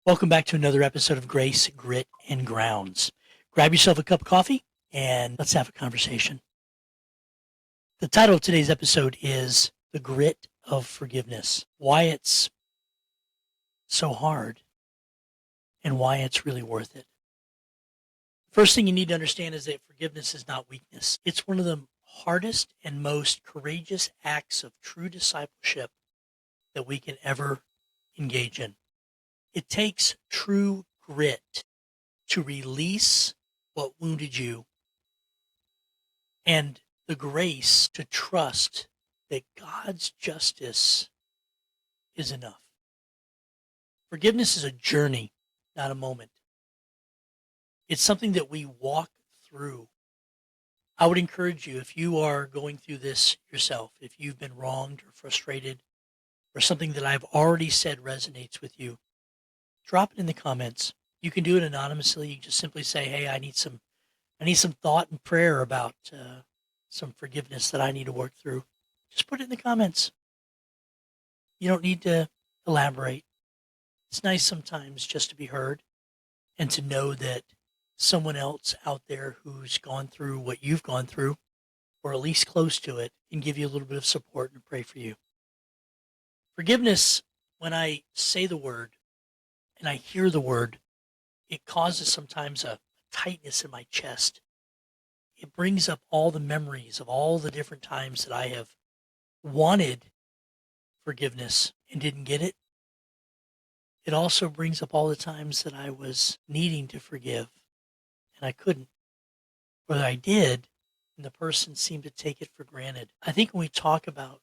Welcome back to another episode of Grace, Grit, and Grounds. Grab yourself a cup of coffee and let's have a conversation. The title of today's episode is The Grit of Forgiveness, why it's so hard and why it's really worth it. First thing you need to understand is that forgiveness is not weakness. It's one of the hardest and most courageous acts of true discipleship that we can ever engage in. It takes true grit to release what wounded you and the grace to trust that God's justice is enough. Forgiveness is a journey, not a moment. It's something that we walk through. I would encourage you, if you are going through this yourself, if you've been wronged or frustrated, or something that I've already said resonates with you, drop it in the comments. You can do it anonymously. You just simply say, "Hey, I need some thought and prayer about some forgiveness that I need to work through." Just put it in the comments. You don't need to elaborate. It's nice sometimes just to be heard and to know that someone else out there who's gone through what you've gone through, or at least close to it, can give you a little bit of support and pray for you. Forgiveness, when I say the word and I hear the word, it causes sometimes a tightness in my chest. It brings up all the memories of all the different times that I have wanted forgiveness and didn't get it. It also brings up all the times that I was needing to forgive and I couldn't. Or I did, and the person seemed to take it for granted. I think when we talk about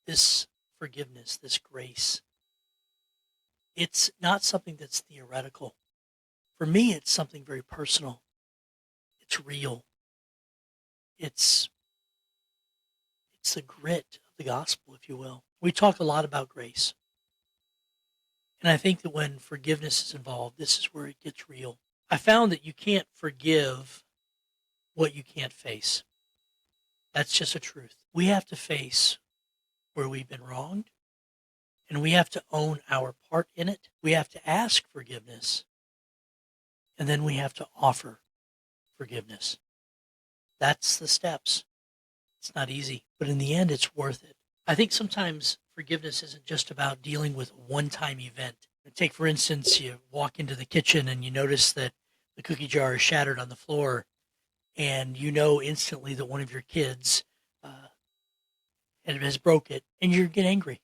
this forgiveness, this grace, it's not something that's theoretical. For me, it's something very personal. It's real. It's the grit of the gospel, if you will. We talk a lot about grace. And I think that when forgiveness is involved, this is where it gets real. I found that you can't forgive what you can't face. That's just a truth. We have to face where we've been wronged, and we have to own our part in it. We have to ask forgiveness, and then we have to offer forgiveness. That's the steps. It's not easy, but in the end, it's worth it. I think sometimes forgiveness isn't just about dealing with a one-time event. Take, for instance, you walk into the kitchen and you notice that the cookie jar is shattered on the floor, and you know instantly that one of your kids has broke it, and you get angry.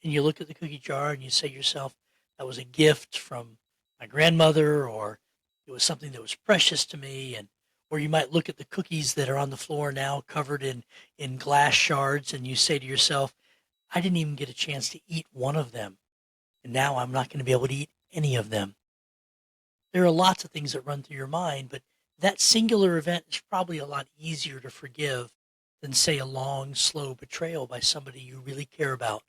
And you look at the cookie jar and you say to yourself, that was a gift from my grandmother, or it was something that was precious to me. And or you might look at the cookies that are on the floor now covered in glass shards, and you say to yourself, I didn't even get a chance to eat one of them. And now I'm not going to be able to eat any of them. There are lots of things that run through your mind, but that singular event is probably a lot easier to forgive than, say, a long, slow betrayal by somebody you really care about.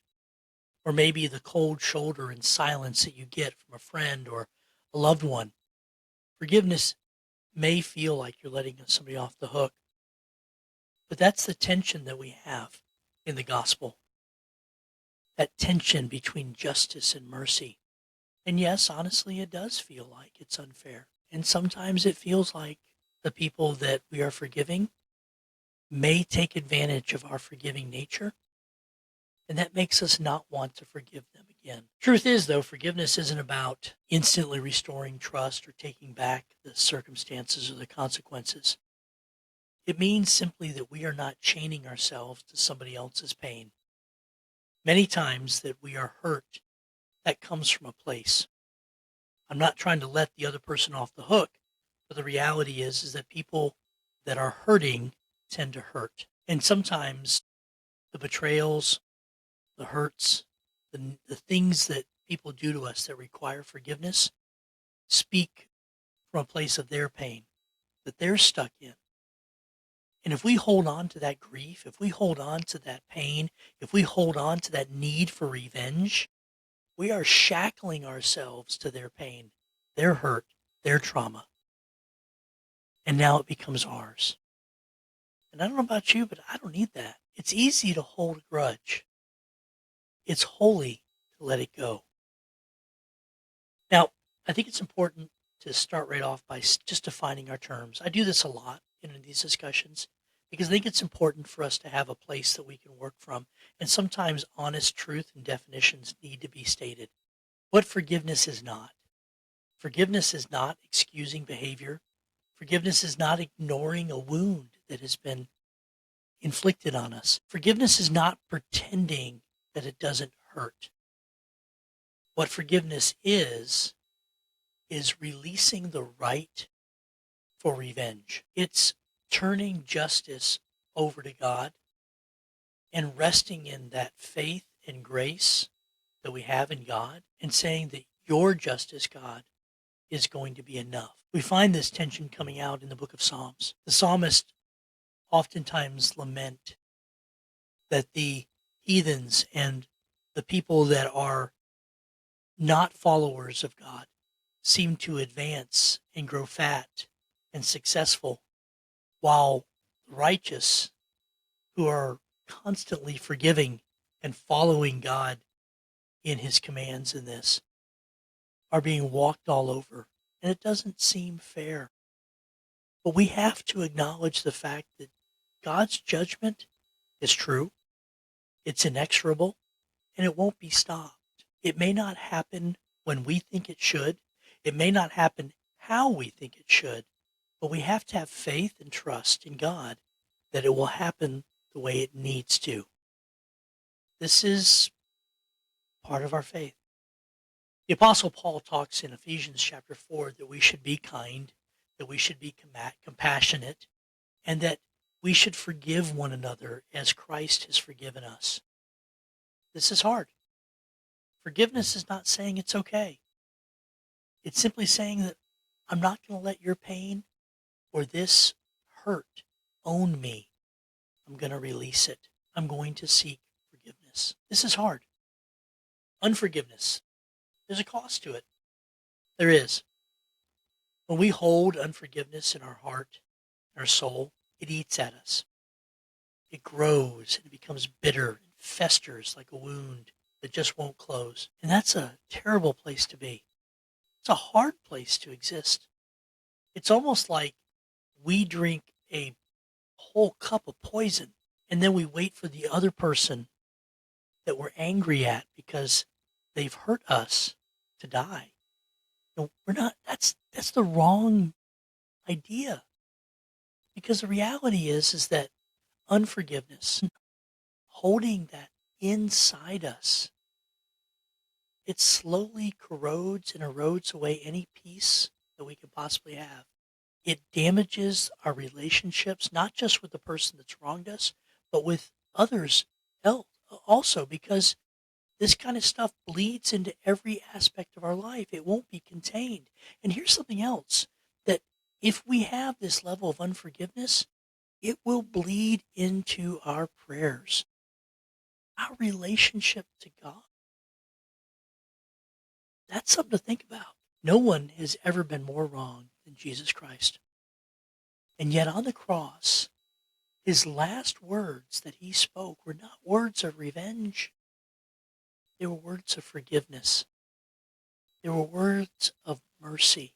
Or maybe the cold shoulder and silence that you get from a friend or a loved one. Forgiveness may feel like you're letting somebody off the hook, but that's the tension that we have in the gospel. That tension between justice and mercy. And yes, honestly, it does feel like it's unfair. And sometimes it feels like the people that we are forgiving may take advantage of our forgiving nature, and that makes us not want to forgive them again. Truth is, though, forgiveness isn't about instantly restoring trust or taking back the circumstances or the consequences. It means simply that we are not chaining ourselves to somebody else's pain. Many times that we are hurt, that comes from a place. I'm not trying to let the other person off the hook, but the reality is that people that are hurting tend to hurt. And sometimes the betrayals, the hurts, the things that people do to us that require forgiveness speak from a place of their pain that they're stuck in. And if we hold on to that grief, if we hold on to that pain, if we hold on to that need for revenge, we are shackling ourselves to their pain, their hurt, their trauma. And now it becomes ours. And I don't know about you, but I don't need that. It's easy to hold a grudge. It's holy to let it go. Now, I think it's important to start right off by just defining our terms. I do this a lot in these discussions because I think it's important for us to have a place that we can work from. And sometimes honest truth and definitions need to be stated. What forgiveness is not. Forgiveness is not excusing behavior. Forgiveness is not ignoring a wound that has been inflicted on us. Forgiveness is not pretending that it doesn't hurt. What forgiveness is releasing the right for revenge. It's turning justice over to God and resting in that faith and grace that we have in God and saying that your justice, God, is going to be enough. We find this tension coming out in the book of Psalms. The psalmist oftentimes lament that the heathens and the people that are not followers of God seem to advance and grow fat and successful, while the righteous, who are constantly forgiving and following God in his commands in this, are being walked all over. And it doesn't seem fair. But we have to acknowledge the fact that God's judgment is true, it's inexorable, and it won't be stopped. It may not happen when we think it should. It may not happen how we think it should, but we have to have faith and trust in God that it will happen the way it needs to. This is part of our faith. The Apostle Paul talks in Ephesians chapter 4 that we should be kind, that we should be compassionate, and that we should forgive one another as Christ has forgiven us. This is hard. Forgiveness is not saying it's okay. It's simply saying that I'm not going to let your pain or this hurt own me. I'm going to release it. I'm going to seek forgiveness. This is hard. Unforgiveness. There's a cost to it. There is. When we hold unforgiveness in our heart, in our soul, it eats at us. It grows and it becomes bitter and festers like a wound that just won't close. And that's a terrible place to be. It's a hard place to exist. It's almost like we drink a whole cup of poison and then we wait for the other person that we're angry at because they've hurt us to die. No, we're not. That's the wrong idea. Because the reality is that unforgiveness, holding that inside us, it slowly corrodes and erodes away any peace that we could possibly have. It damages our relationships, not just with the person that's wronged us, but with others else also, because this kind of stuff bleeds into every aspect of our life. It won't be contained. And here's something else, that if we have this level of unforgiveness, it will bleed into our prayers, our relationship to God. That's something to think about. No one has ever been more wrong than Jesus Christ. And yet on the cross, his last words that he spoke were not words of revenge. They were words of forgiveness. They were words of mercy.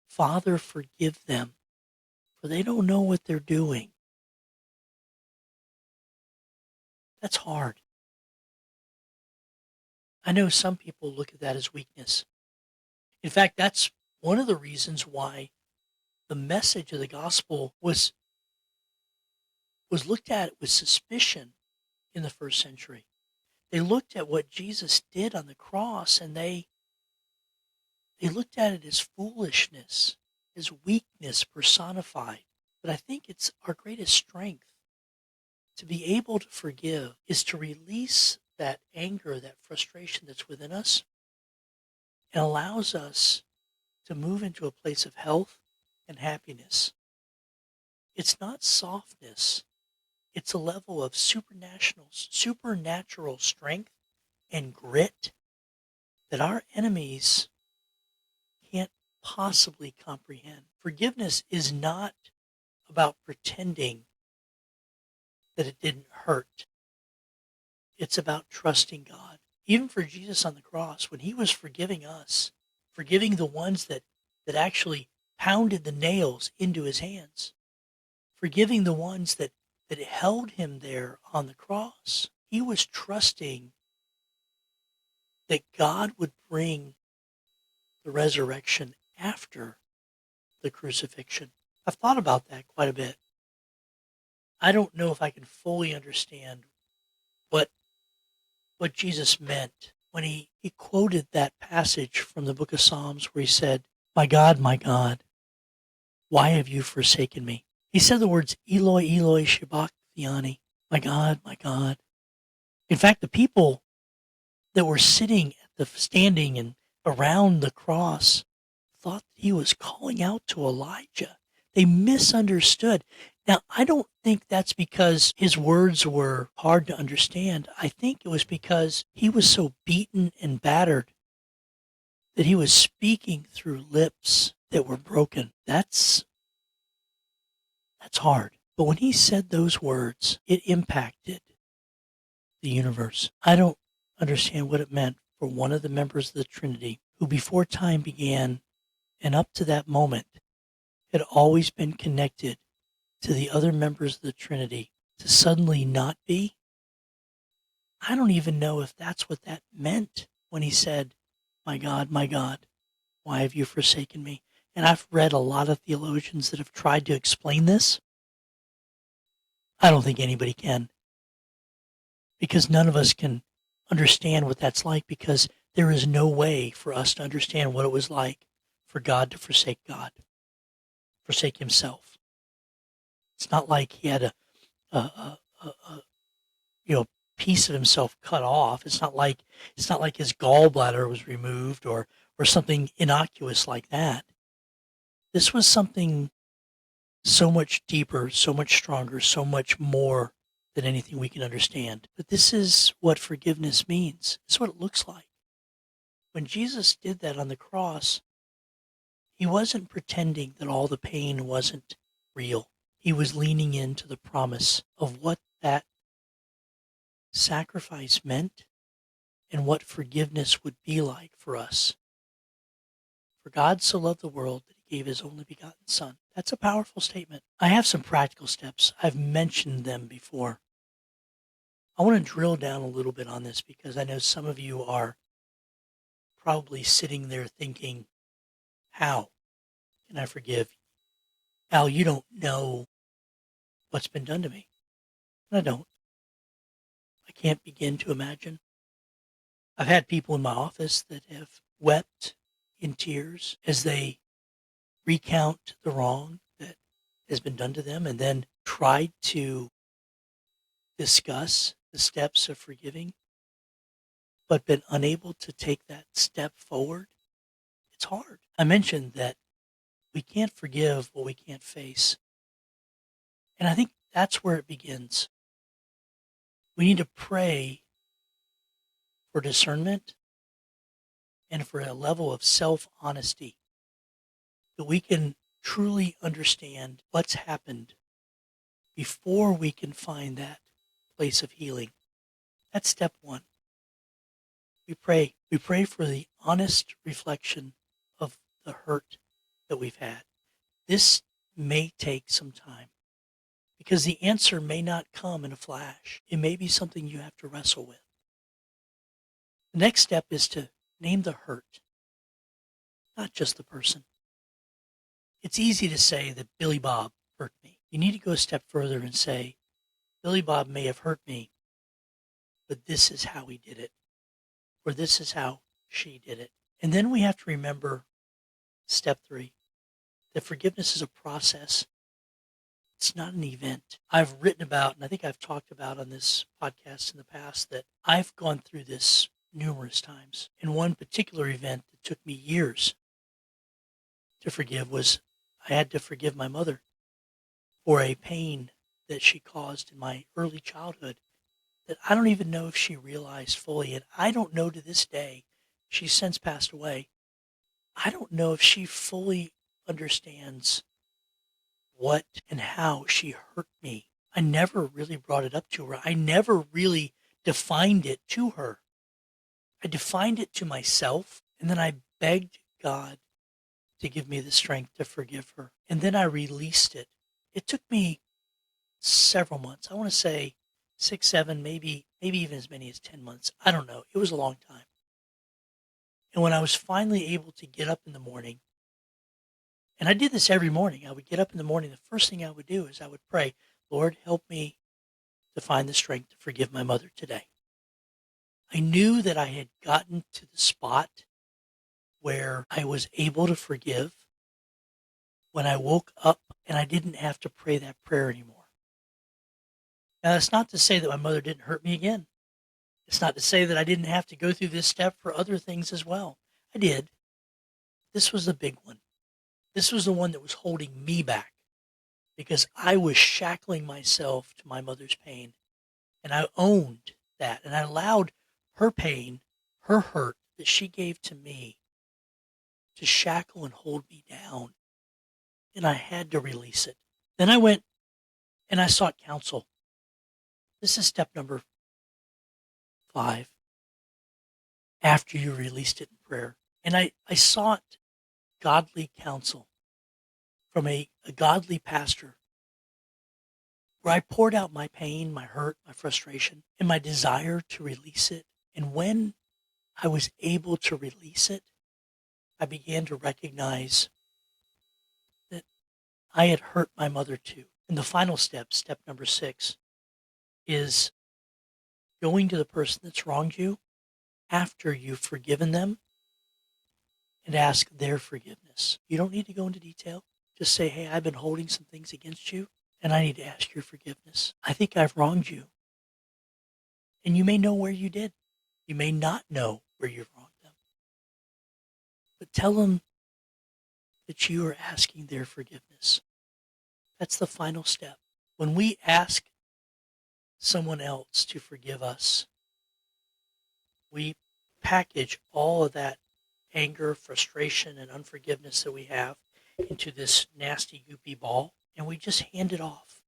Father, forgive them, for they don't know what they're doing. That's hard. I know some people look at that as weakness. In fact, that's one of the reasons why the message of the gospel was looked at with suspicion in the first century. They looked at what Jesus did on the cross and they looked at it as foolishness, as weakness personified. But I think it's our greatest strength. To be able to forgive is to release that anger, that frustration that's within us, and allows us to move into a place of health and happiness. It's not softness. It's a level of supernatural strength and grit that our enemies can't possibly comprehend. Forgiveness is not about pretending that it didn't hurt. It's about trusting God. Even for Jesus on the cross, when he was forgiving us, forgiving the ones that actually pounded the nails into his hands, forgiving the ones that held him there on the cross, he was trusting that God would bring the resurrection after the crucifixion. I've thought about that quite a bit. I don't know if I can fully understand what what Jesus meant when he quoted that passage from the book of Psalms where he said, my God, why have you forsaken me?" He said the words, "Eloi, Eloi, sabachthani," my God. In fact, the people that were standing and around the cross thought that he was calling out to Elijah. They misunderstood. Now, I don't think that's because his words were hard to understand. I think it was because he was so beaten and battered that he was speaking through lips that were broken. That's hard. But when he said those words, it impacted the universe. I don't understand what it meant for one of the members of the Trinity who before time began and up to that moment had always been connected to the other members of the Trinity to suddenly not be. I don't even know if that's what that meant when he said, my God, why have you forsaken me?" And I've read a lot of theologians that have tried to explain this. I don't think anybody can, because none of us can understand what that's like, because there is no way for us to understand what it was like for God to forsake God, forsake himself. It's not like he had a piece of himself cut off. It's not like his gallbladder was removed or something innocuous like that. This was something so much deeper, so much stronger, so much more than anything we can understand. But this is what forgiveness means. This is what it looks like. When Jesus did that on the cross, he wasn't pretending that all the pain wasn't real. He was leaning into the promise of what that sacrifice meant and what forgiveness would be like for us. For God so loved the world that he gave his only begotten Son. That's a powerful statement. I have some practical steps. I've mentioned them before. I want to drill down a little bit on this because I know some of you are probably sitting there thinking, how can I forgive? Al, you don't know what's been done to me. And I don't. I can't begin to imagine. I've had people in my office that have wept in tears as they recount the wrong that has been done to them and then tried to discuss the steps of forgiving, but been unable to take that step forward. It's hard. I mentioned that we can't forgive what we can't face. And I think that's where it begins. We need to pray for discernment and for a level of self-honesty that we can truly understand what's happened before we can find that place of healing. That's step one. We pray. We pray for the honest reflection of the hurt that we've had. This may take some time because the answer may not come in a flash. It may be something you have to wrestle with. The next step is to name the hurt, not just the person. It's easy to say that Billy Bob hurt me. You need to go a step further and say, Billy Bob may have hurt me, but this is how he did it, or this is how she did it. And then we have to remember step three, that forgiveness is a process. It's not an event. I've written about, and I think I've talked about on this podcast in the past, that I've gone through this numerous times. And one particular event that took me years to forgive was I had to forgive my mother for a pain that she caused in my early childhood that I don't even know if she realized fully. And I don't know to this day, she's since passed away. I don't know if she fully understands what and how she hurt me. I never really brought it up to her. I never really defined it to her. I defined it to myself, and then I begged God to give me the strength to forgive her. And then I released it. It took me several months. I want to say 6, 7, maybe even as many as 10 months. I don't know. It was a long time. And when I was finally able to get up in the morning, and I did this every morning, I would get up in the morning. The first thing I would do is I would pray, Lord, help me to find the strength to forgive my mother today. I knew that I had gotten to the spot where I was able to forgive when I woke up and I didn't have to pray that prayer anymore. Now, that's not to say that my mother didn't hurt me again. It's not to say that I didn't have to go through this step for other things as well. I did. This was the big one. This was the one that was holding me back because I was shackling myself to my mother's pain. And I owned that. And I allowed her pain, her hurt that she gave to me to shackle and hold me down. And I had to release it. Then I went and I sought counsel. This is step number 5 after you released it in prayer. And I sought godly counsel from a godly pastor where I poured out my pain, my hurt, my frustration, and my desire to release it. And when I was able to release it, I began to recognize that I had hurt my mother too. And the final step, step number 6, is going to the person that's wronged you after you've forgiven them and ask their forgiveness. You don't need to go into detail. Just say, hey, I've been holding some things against you and I need to ask your forgiveness. I think I've wronged you. And you may know where you did. You may not know where you've wronged them. But tell them that you are asking their forgiveness. That's the final step. When we ask someone else to forgive us, we package all of that anger, frustration, and unforgiveness that we have into this nasty, goopy ball, and we just hand it off.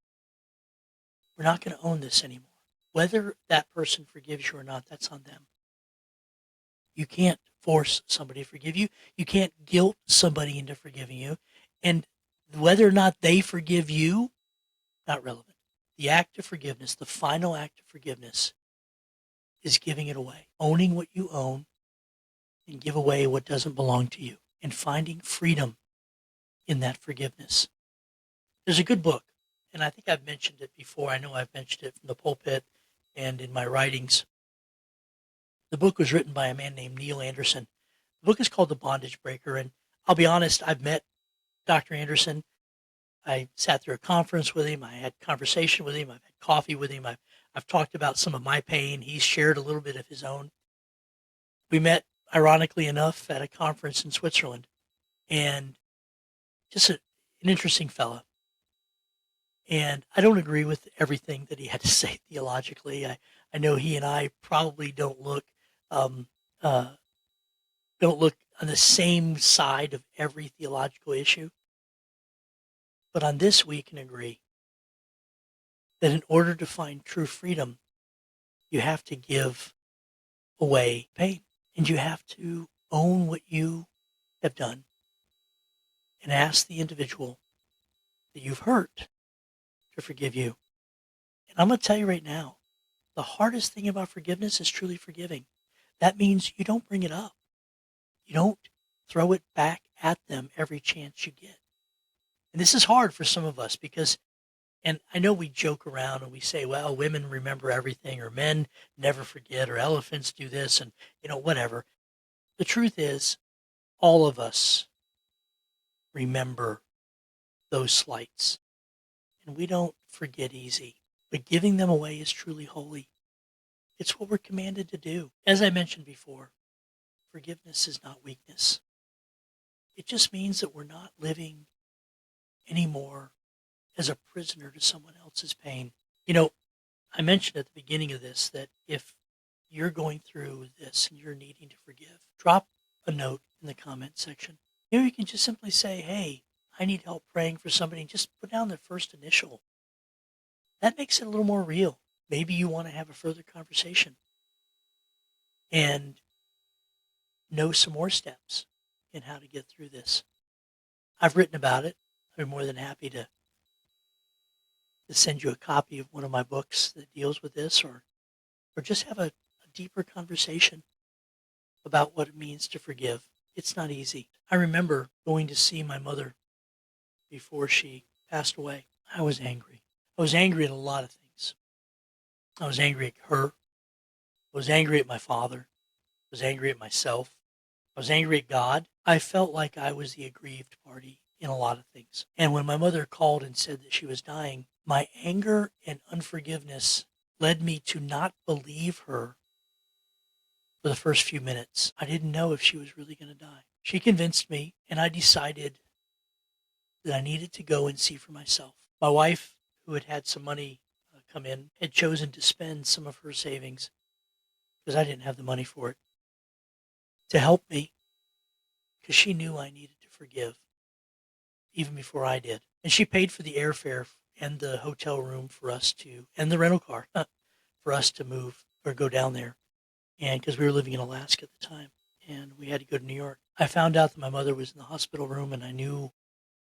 We're not going to own this anymore. Whether that person forgives you or not, that's on them. You can't force somebody to forgive you. You can't guilt somebody into forgiving you. And whether or not they forgive you, not relevant. The act of forgiveness, the final act of forgiveness, is giving it away, owning what you own, and give away what doesn't belong to you, and finding freedom in that forgiveness. There's a good book, and I think I've mentioned it before. I know I've mentioned it from the pulpit and in my writings. The book was written by a man named Neil Anderson. The book is called The Bondage Breaker, and I'll be honest, I've met Dr. Anderson. I sat through a conference with him. I had conversation with him. I've had coffee with him. I've talked about some of my pain. He's shared a little bit of his own. We met, ironically enough, at a conference in Switzerland, and just an interesting fella. And I don't agree with everything that he had to say theologically. I know he and I probably don't look on the same side of every theological issue. But on this, we can agree that in order to find true freedom, you have to give away pain, and you have to own what you have done and ask the individual that you've hurt to forgive you. And I'm going to tell you right now, the hardest thing about forgiveness is truly forgiving. That means you don't bring it up. You don't throw it back at them every chance you get. And this is hard for some of us because, and I know we joke around and we say, well, women remember everything, or men never forget, or elephants do this, and, whatever. The truth is, all of us remember those slights, and we don't forget easy. But giving them away is truly holy. It's what we're commanded to do. As I mentioned before, forgiveness is not weakness. It just means that we're not living anymore as a prisoner to someone else's pain. I mentioned at the beginning of this that if you're going through this and you're needing to forgive, drop a note in the comment section. You can just simply say, hey, I need help praying for somebody, and just put down their first initial. That makes it a little more real. Maybe you want to have a further conversation. And know some more steps in how to get through this. I've written about it. I'd be more than happy to send you a copy of one of my books that deals with this, or just have a deeper conversation about what it means to forgive. It's not easy. I remember going to see my mother before she passed away. I was angry. I was angry at a lot of things. I was angry at her. I was angry at my father. I was angry at myself. I was angry at God. I felt like I was the aggrieved party in a lot of things. And when my mother called and said that she was dying, my anger and unforgiveness led me to not believe her for the first few minutes. I didn't know if she was really going to die. She convinced me, and I decided that I needed to go and see for myself. My wife, who had had some money come in, had chosen to spend some of her savings, because I didn't have the money for it, to help me, because she knew I needed to forgive even before I did. And she paid for the airfare and the hotel room for us to, and the rental car for us to move or go down there. And because we were living in Alaska at the time and we had to go to New York. I found out that my mother was in the hospital room, and I knew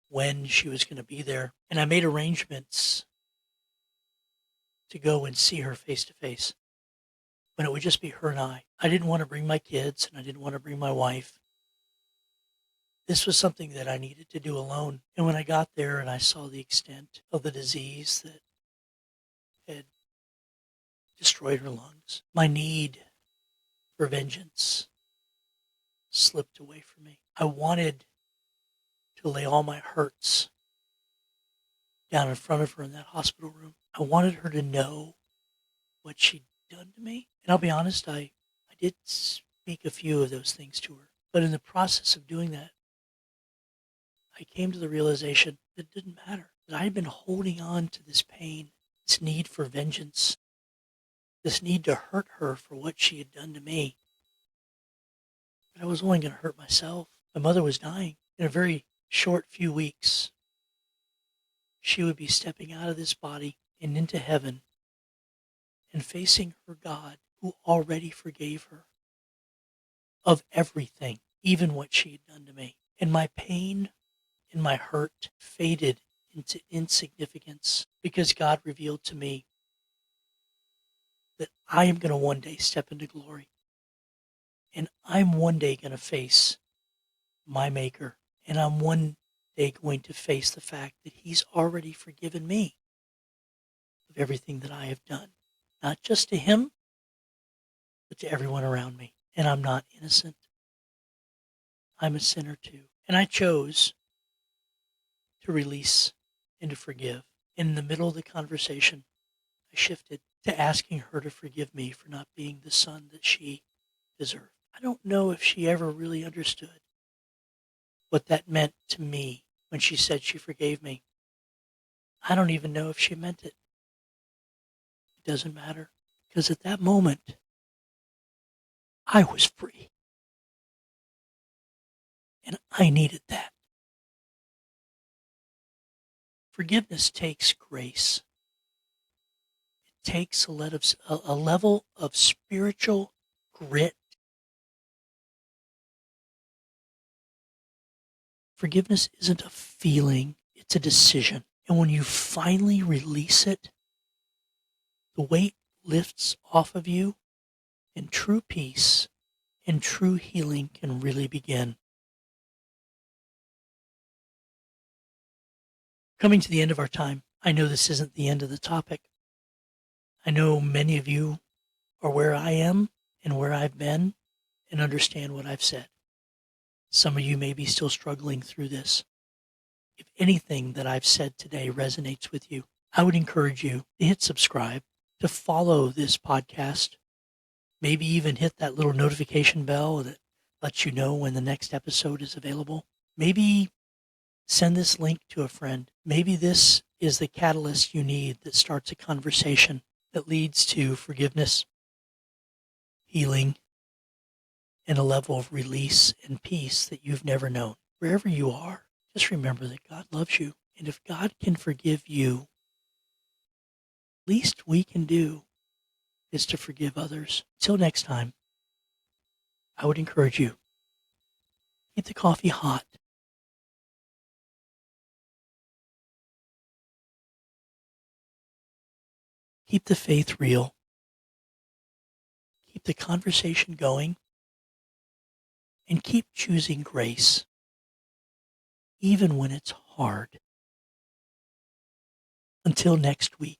when she was going to be there. And I made arrangements to go and see her face to face when it would just be her and I. I didn't want to bring my kids, and I didn't want to bring my wife. This was something that I needed to do alone. And when I got there and I saw the extent of the disease that had destroyed her lungs, my need for vengeance slipped away from me. I wanted to lay all my hurts down in front of her in that hospital room. I wanted her to know what she'd done to me. And I'll be honest, I did speak a few of those things to her. But in the process of doing that, I came to the realization that it didn't matter, that I had been holding on to this pain, this need for vengeance, this need to hurt her for what she had done to me. But I was only going to hurt myself. My mother was dying. In a very short few weeks, she would be stepping out of this body and into heaven and facing her God, who already forgave her of everything, even what she had done to me. And my pain and my hurt faded into insignificance because God revealed to me that I am going to one day step into glory. And I'm one day going to face my Maker. And I'm one day going to face the fact that He's already forgiven me of everything that I have done. Not just to Him, but to everyone around me. And I'm not innocent. I'm a sinner too. And I chose to release and to forgive. In the middle of the conversation, I shifted to asking her to forgive me for not being the son that she deserved. I don't know if she ever really understood what that meant to me when she said she forgave me. I don't even know if she meant it. It doesn't matter, because at that moment, I was free. And I needed that. Forgiveness takes grace. It takes a level of spiritual grit. Forgiveness isn't a feeling, it's a decision. And when you finally release it, the weight lifts off of you, and true peace and true healing can really begin. Coming to the end of our time, I know this isn't the end of the topic. I know many of you are where I am and where I've been and understand what I've said. Some of you may be still struggling through this. If anything that I've said today resonates with you, I would encourage you to hit subscribe, to follow this podcast, maybe even hit that little notification bell that lets you know when the next episode is available. Maybe send this link to a friend. Maybe this is the catalyst you need that starts a conversation that leads to forgiveness, healing, and a level of release and peace that you've never known. Wherever you are, just remember that God loves you. And if God can forgive you, least we can do is to forgive others. Till next time, I would encourage you Keep the coffee hot. Keep the faith real. Keep the conversation going. And keep choosing grace, even when it's hard. Until next week.